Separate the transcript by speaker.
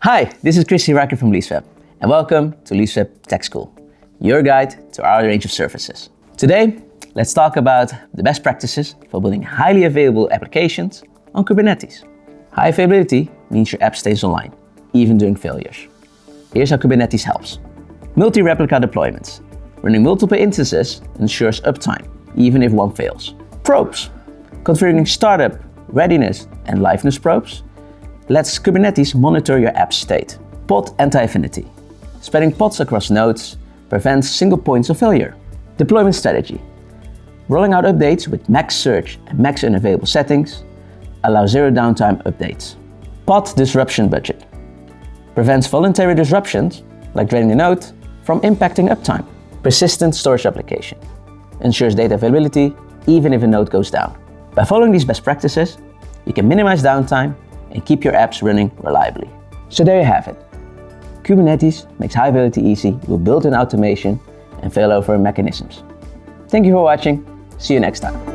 Speaker 1: Hi, this is Hiraki from Leaseweb, and welcome to Leaseweb Tech School, your guide to our range of services. Today, let's talk about the best practices for building highly available applications on Kubernetes. High availability means your app stays online, even during failures. Here's how Kubernetes helps. Multi-replica deployments. Running multiple instances ensures uptime, even if one fails. Probes. Configuring startup, readiness, and liveness probes lets Kubernetes monitor your app's state. Pod anti-affinity. Spreading pods across nodes prevents single points of failure. Deployment strategy. Rolling out updates with max search and max unavailable settings allow zero downtime updates. Pod disruption budget. Prevents voluntary disruptions, like draining a node, from impacting uptime. Persistent storage application. Ensures data availability even if a node goes down. By following these best practices, you can minimize downtime and keep your apps running reliably. So there you have it. Kubernetes makes high availability easy with built-in automation and failover mechanisms. Thank you for watching. See you next time.